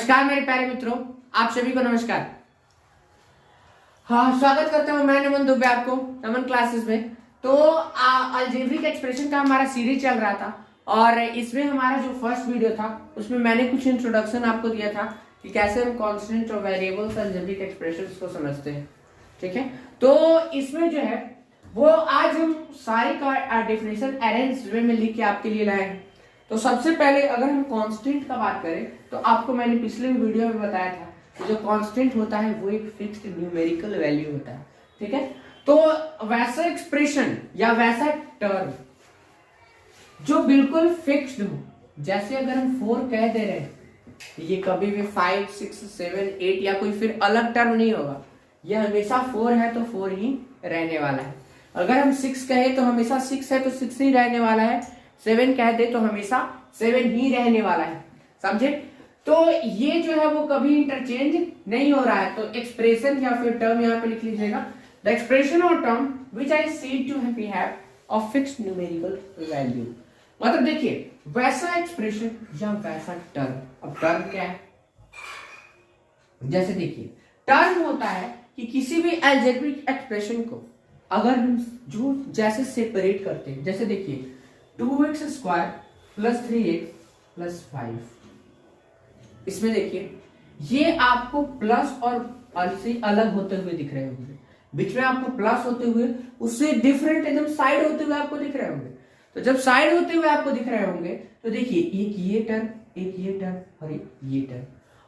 नमस्कार मेरे प्यारे मित्रों, आप सभी को नमस्कार। हाँ, स्वागत करता हूँ मैं नमन दुबे आपको नमन क्लासेस में। तो अलजेब्रिक एक्सप्रेशन का हमारा सीरीज चल रहा था और इसमें हमारा जो फर्स्ट वीडियो था उसमें मैंने कुछ इंट्रोडक्शन आपको दिया था कि कैसे हम कांस्टेंट और वेरिएबल्स अलजेब्रिक एक्सप्रेशंस को समझते हैं। ठीक है, तो इसमें जो है वो आज हम सारी का डेफिनेशन अरेंज वे में लिख के आपके लिए लाए हैं। तो सबसे पहले अगर हम कांस्टेंट का बात करें तो आपको मैंने पिछले वीडियो में बताया था कि जो कांस्टेंट होता है वो एक फिक्स्ड न्यूमेरिकल वैल्यू होता है। ठीक है, तो वैसा एक्सप्रेशन या वैसा टर्म जो बिल्कुल फिक्स्ड हो, जैसे अगर हम 4 कह दे रहे हैं ये कभी भी 5, 6, 7, 8 या कोई फिर अलग टर्म नहीं होगा, ये हमेशा 4 है तो 4 ही रहने वाला है। अगर हम 6 कहे तो हमेशा 6 है तो 6 ही रहने वाला है, 7 कह दे तो हमेशा 7 ही रहने वाला है। समझे? तो ये जो है वो कभी इंटरचेंज नहीं हो रहा है। तो एक्सप्रेशन या फिर टर्म यहाँ पे लिख लीजिएगा, द एक्सप्रेशन और term which I see to have of fixed numerical value. मतलब देखिए वैसा एक्सप्रेशन या वैसा टर्म। अब टर्म क्या है? जैसे देखिए टर्म होता है कि किसी भी अलजेब्रिक एक्सप्रेशन को अगर हम जो जैसे सेपरेट करते हैं, जैसे देखिए 2x square plus 3x plus 5, इसमें देखिए ये आपको प्लस और से अलग होते हुए दिख रहे होंगे, बीच में आपको प्लस होते हुए उससे डिफरेंट एकदम साइड होते हुए आपको दिख रहे होंगे। तो जब साइड होते हुए आपको दिख रहे होंगे तो देखिए एक ये टर्म, एक ये टर्म और एक ये टर्म,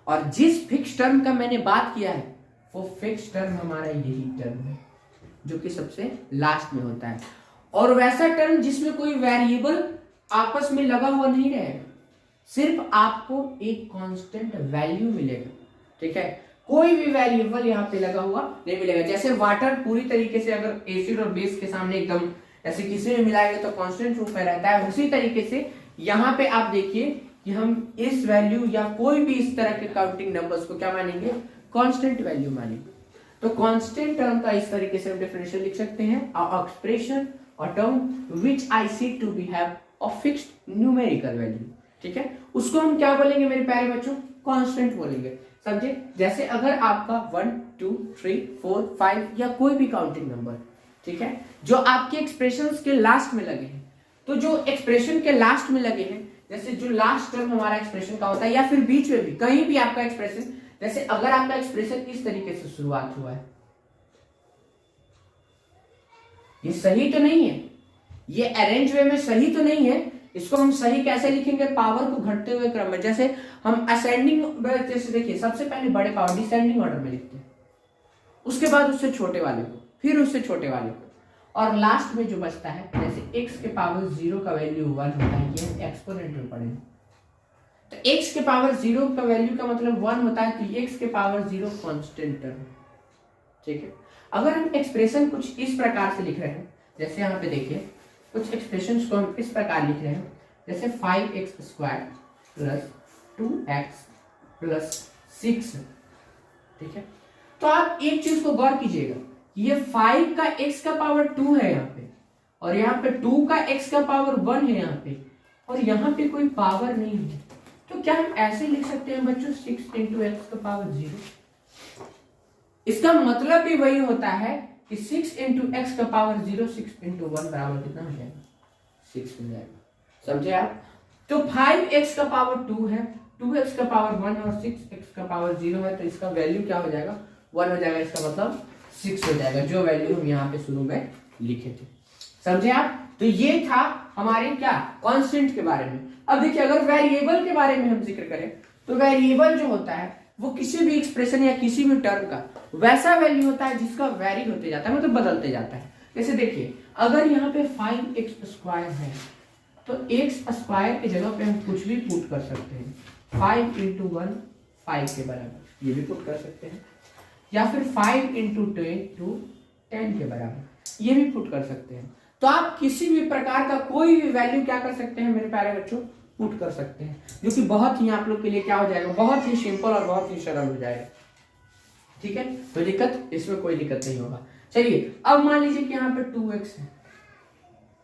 और जिस फिक्स टर्म का मैंने बात किया है वो फिक्स टर्म हमारा यही टर्म है जो कि सबसे लास्ट में होता है। और वैसा टर्म जिसमें कोई वेरिएबल आपस में लगा हुआ नहीं रहेगा, सिर्फ आपको एक कांस्टेंट वैल्यू मिलेगा। ठीक है, कोई भी वेरिएबल यहाँ पे लगा हुआ नहीं मिलेगा। जैसे वाटर पूरी तरीके से अगर एसिड और बेस के सामने एकदम ऐसे किसी में मिलाएंगे तो कांस्टेंट रूप में रहता है, उसी तरीके से यहाँ पे आप देखिए कि हम इस वैल्यू या कोई भी इस तरह के काउंटिंग नंबर्स को क्या मानेंगे? कांस्टेंट वैल्यू मानेंगे। तो कांस्टेंट टर्म का इस तरीके से हम डेफिनेशन लिख सकते हैं, एक्सप्रेशन और term which I see to be have of fixed numerical value. ठीक है, उसको हम क्या बोलेंगे मेरे प्यारे बच्चों? कांस्टेंट बोलेंगे। समझे? जैसे अगर आपका 1, 2, 3, 4, 5 या कोई भी काउंटिंग नंबर, ठीक है, जो आपके एक्सप्रेशंस के लास्ट में लगे हैं, तो जो एक्सप्रेशन के लास्ट में लगे हैं, जैसे जो लास्ट टर्म हमारा एक्सप्रेशन का होता है या फिर बीच में भी कहीं भी आपका एक्सप्रेशन, जैसे अगर आपका एक्सप्रेशन इस तरीके से शुरुआत हुआ है, ये सही तो नहीं है, ये अरेंज वे में सही तो नहीं है। इसको हम सही कैसे लिखेंगे? पावर को घटते हुए क्रम में। जैसे हम असेंडिंग, जैसे देखिए सबसे पहले बड़े पावर डिसेंडिंग ऑर्डर में लिखते हैं, उसके बाद उससे छोटे वाले को, फिर उससे छोटे वाले को, और लास्ट में जो बचता है, जैसे x के पावर 0 का वैल्यू 1 होता है, ये एक्सपोनेंट में पढ़ेंगे। तो x के पावर 0 का वैल्यू का मतलब 1 होता है, तो x के पावर 0 कांस्टेंट टर्म। ठीक है, अगर हम एक्सप्रेशन कुछ इस प्रकार से लिख रहे हैं, जैसे यहाँ पे देखिए कुछ एक्सप्रेशंस को हम इस प्रकार लिख रहे हैं, जैसे 5x square plus 2x plus 6। ठीक है, तो आप एक चीज को गौर कीजिएगा, ये 5 का x का पावर 2 है यहाँ पे, और यहाँ पे 2 का x का पावर 1 है यहाँ पे, और यहाँ पे कोई पावर नहीं है। तो क्या हम ऐसे लिख सकते हैं बच्चों 6 इंटू एक्स का पावर 0? इसका मतलब भी वही होता है कि 6 इंटू एक्स का पावर 0, 6 इंटू 1 बराबर कितना हो जाएगा? 6 हो जाएगा। समझे आप? तो 5x का पावर 2 है, 2x का पावर 1 है और 6x का पावर 0 है, तो इसका वैल्यू क्या हो जाएगा? 1 हो जाएगा। इसका मतलब 6 हो जाएगा, जो वैल्यू हम यहाँ पे शुरू में लिखे थे। समझे आप? तो ये था हमारे क्या कांस्टेंट के बारे में। अब देखिए अगर वेरिएबल के बारे में हम जिक्र करें तो वेरिएबल जो होता है वो किसी भी एक्सप्रेशन या किसी भी टर्म का वैसा वैल्यू होता है जिसका वेरी होते जाता है, मतलब बदलते जाता है। जैसे देखिए अगर यहाँ पे 5x स्क्वायर है तो x स्क्वायर की जगह पे हम कुछ भी पुट कर सकते हैं। 5 इंटू 1 5 के बराबर, ये भी पुट कर सकते हैं, या फिर 5 इंटू 10 के बराबर, ये भी पुट कर सकते हैं। तो आप किसी भी प्रकार का कोई भी वैल्यू क्या कर सकते हैं मेरे प्यारे बच्चों? पुट कर सकते हैं, जो कि बहुत ही आप लोग के लिए क्या हो जाएगा? बहुत ही सिंपल और बहुत ही सरल हो जाएगा। ठीक है, तो दिक्कत इसमें कोई दिक्कत नहीं होगा। चलिए अब मान लीजिए कि यहाँ पे 2x है,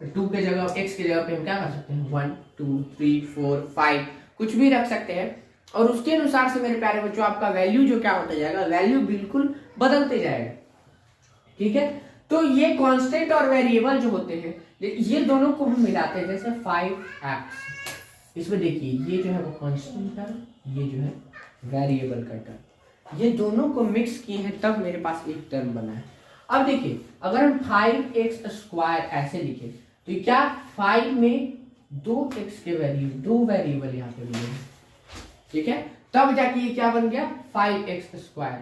तो 2 के जगह x की जगह पे हम क्या कर सकते हैं? 1, 2, 3, 4, 5 कुछ भी रख सकते हैं। और उसके अनुसार से मेरे प्यारे बच्चों आपका वैल्यू जो क्या होता जाएगा, वैल्यू बिल्कुल बदलते जाएगा। ठीक है, तो ये कांस्टेंट और वेरिएबल जो होते हैं ये दोनों को हम मिलाते हैं, जैसे 5x, इसमें देखिए ये जो है वो कांस्टेंट है, ये जो है वेरिएबल का टर्म, ये दोनों को मिक्स किए हैं तब मेरे पास एक टर्म बना है। अब देखिए अगर हम 5x² ऐसे लिखे तो क्या 5 में 2x के दो वेरिएबल यहाँ पे मिले, ठीक है, तब जाके ये क्या बन गया 5x²।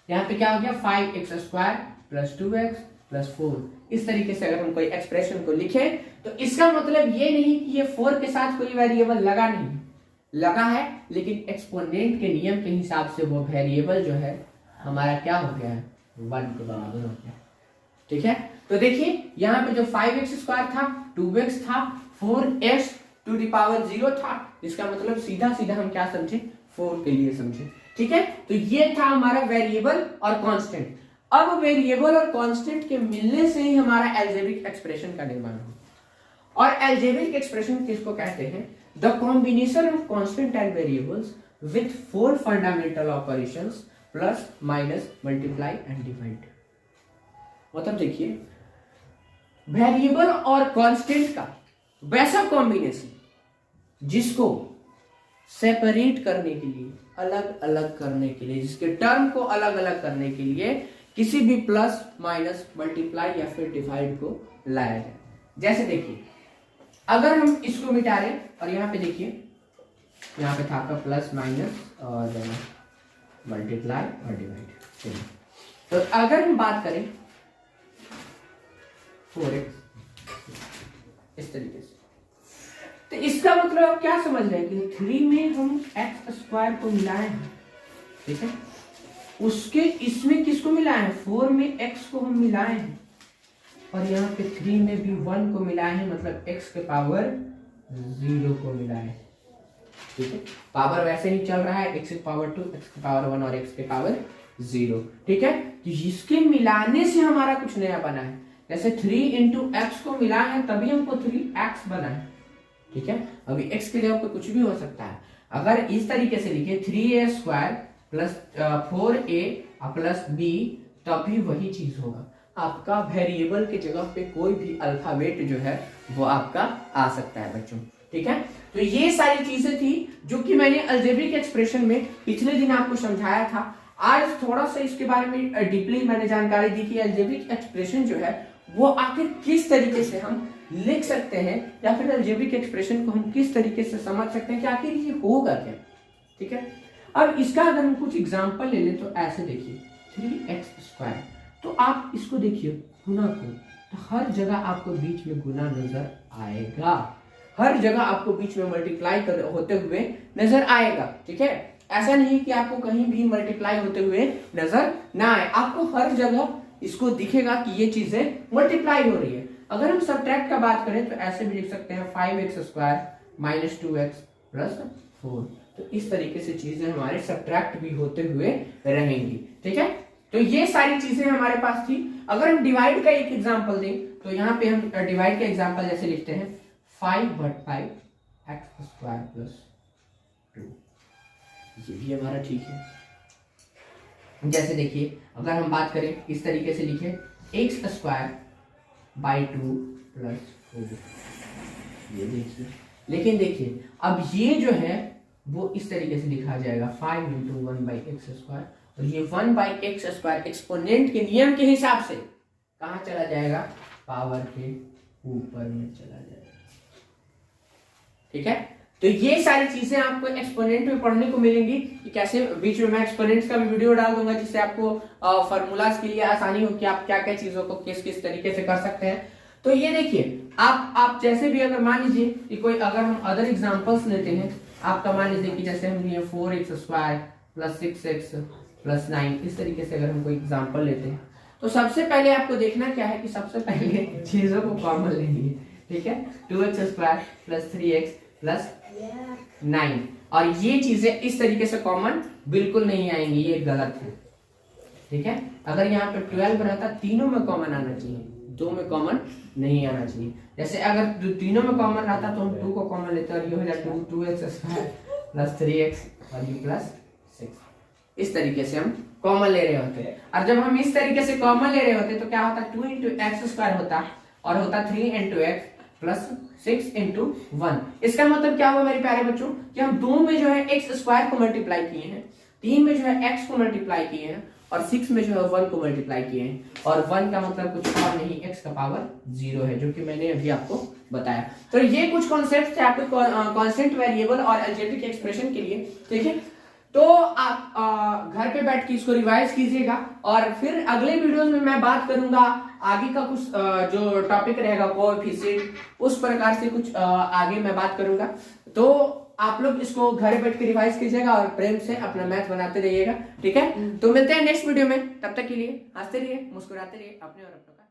यहाँ पे क्या हो गया 5x² + 2x + 4। इस तरीके से अगर हम कोई एक्सप्रेशन को लिखें तो इसका मतलब ये नहीं कि ये 4 के साथ कोई वेरिएबल लगा नहीं, लगा है, लेकिन एक्सपोनेंट के नियम के हिसाब से वो वेरिएबल जो है हमारा क्या हो गया है 1 के बराबर हो गया। ठीक है, तो देखिए यहाँ पे जो 5x² था, 2x था, 4x⁻0 था, इसका मतलब सीधा सीधा हम क्या समझे 4 के लिए समझे। ठीक है, तो ये था हमारा वेरिएबल और कांस्टेंट। अब वेरिएबल और कांस्टेंट के मिलने से ही हमारा अलजेब्रिक एक्सप्रेशन का निर्माण हो। और अलजेब्रिक एक्सप्रेशन किसको कहते हैं, the combination of constant and variables with 4 fundamental operations plus minus multiply and divide. मतलब देखिए वेरिएबल और कांस्टेंट का वैसा कॉम्बिनेशन जिसको सेपरेट करने के लिए, अलग अलग करने के लिए, जिसके टर्म को अलग अलग करने के लिए किसी भी प्लस माइनस मल्टीप्लाई या फिर डिवाइड को लाया जाए। जैसे देखिए अगर हम इसको मिटा रहे और यहाँ पे देखिए यहाँ पे था आपका प्लस माइनस और मल्टीप्लाई और डिवाइड। तो अगर हम बात करें 4x इस तरीके से, तो इसका मतलब आप क्या समझ रहे हैं कि 3 में हम x² को मिलाए हैं, ठीक है, उसके इसमें किसको मिलाए हैं 4 में x को हम मिलाए हैं, और यहाँ पे 3 में भी 1 को मिलाए हैं, मतलब x के पावर 0 को मिलाए हैं। ठीक है, पावर वैसे ही चल रहा है, x के पावर 2, x के पावर 1 और x के पावर 0। ठीक है, तो इसके मिलाने से हमारा कुछ नया बना है। जैसे 3 × x को मिला है तभी हमको 3x बना है। ठीक है, अभी x के जगह पे कुछ भी हो सकता है। अगर इस तरीके से लिखे 3a² + 4a + b, तभी वही चीज होगा। आपका वेरिएबल के जगह पे कोई भी अल्फाबेट जो है वो आपका आ सकता है बच्चों। ठीक है, तो ये सारी चीजें थी जो कि मैंने अलजेब्रिक एक्सप्रेशन में पिछले दिन आपको समझाया था। आज थोड़ा सा इसके बारे में डीपली मैंने जानकारी दी कि अलजेब्रिक एक्सप्रेशन जो है वो आखिर किस तरीके से हम लिख सकते हैं, या फिर अलजेब्रिक एक्सप्रेशन को हम किस तरीके से समझ सकते हैं कि आखिर ये होगा क्या। ठीक है, अब इसका अगर हम कुछ एग्जांपल ले लें तो ऐसे देखिए 3x², तो आप इसको देखिए गुना को, तो हर जगह आपको बीच में गुना नजर आएगा, हर जगह आपको बीच में मल्टीप्लाई होते हुए नजर आएगा। ठीक है, ऐसा नहीं कि आपको कहीं भी मल्टीप्लाई होते हुए नजर ना आए, आपको हर जगह इसको दिखेगा कि ये चीजें मल्टीप्लाई हो रही है। अगर हम सब्ट्रैक्ट का बात करें तो ऐसे भी लिख सकते हैं 5x² - 2x + 4। तो इस तरीके से चीजें हमारे सब्ट्रैक्ट भी होते हुए रहेंगी। ठीक है, तो ये सारी चीजें हमारे पास थी। अगर हम डिवाइड का एक एग्जांपल दें तो यहाँ पे हम डिवाइड का एग्जांपल जैसे लिखते हैं 5/5 x² + 2, ये भी हमारा ठीक है। जैसे देखिए अगर हम बात करें इस तरीके से लिखे x² / 2 + 4, ये देखिए, लेकिन देखिए अब ये जो है वो इस तरीके से लिखा जाएगा 5 × 1/x², और ये 1/x² एक्सपोनेंट के नियम के हिसाब से कहाँ चला जाएगा, पावर के ऊपर में चला जाएगा। ठीक है, तो ये सारी चीजें आपको एक्सपोनेंट में पढ़ने को मिलेंगी कि कैसे, बीच में मैं एक्सपोनेंट्स का भी वीडियो डाल दूंगा जिससे आपको फार्मूलाज के लिए आसानी हो कि आप क्या क्या चीजों को किस किस तरीके से कर सकते हैं। तो ये देखिए आप जैसे भी अगर मान लीजिए कि कोई, अगर हम अदर एग्जांपल्स लेते हैं, आपका मान लीजिए कि जैसे हम लिए 4x² + 6x + 9, इस तरीके से अगर हम कोई एग्जांपल लेते हैं तो सबसे पहले आपको देखना क्या है कि सबसे पहले चीजों को कॉमन लेनी है। ठीक है, 2x² + 3x + 9, और ये चीजें इस तरीके से कॉमन बिल्कुल नहीं आएंगी, ये गलत है। ठीक है, अगर यहाँ पे 12 रहता, तीनों में कॉमन आना चाहिए, 2 में कॉमन नहीं आना चाहिए। जैसे अगर तीनों में कॉमन रहता तो हम 2 को कॉमन लेते और ये हो जाए 2x² प्लस 3x और u प्लस 6। इस तरीके से हम कॉमन ले रहे होते हैं। और जब हम इस तरीके से कॉमन ले रहे होते हैं तो क्या होता है 2 इंटू एक्स स्क्वायर होता और होता 3 इंटू एक्स प्लस 6 इंटू 1। इसका मतलब क्या हुआ मेरे प्यारे बच्चों कि हम 2 में जो है एक्स स्क्वायर को मल्टीप्लाई किए हैं, 3 में जो है एक्स को मल्टीप्लाई किए हैं और 6 में जो है 1 को मल्टीप्लाई किए हैं। और 1 का मतलब कुछ और नहीं x का पावर 0 है, जो कि मैंने अभी आपको बताया। तो ये कुछ कॉन्सेप्ट थे आपके कांस्टेंट वेरिएबल और अलजेब्रिक एक्सप्रेशन के लिए, ठीक है। तो आप घर पे बैठ के इसको रिवाइज कीजिएगा और फिर अगले वीडियोस में मैं बात करूंगा आगे का कुछ जो टॉपिक रहेगा कोएफिशिएंट, उस प्रकार से कुछ आगे मैं बात करूंगा। तो आप लोग इसको घर बैठ के रिवाइज कीजिएगा और प्रेम से अपना मैथ बनाते रहिएगा, ठीक है। तो मिलते हैं नेक्स्ट वीडियो में, तब तक के लिए हंसते रहिए, मुस्कुराते रहिए, अपने और अपनों का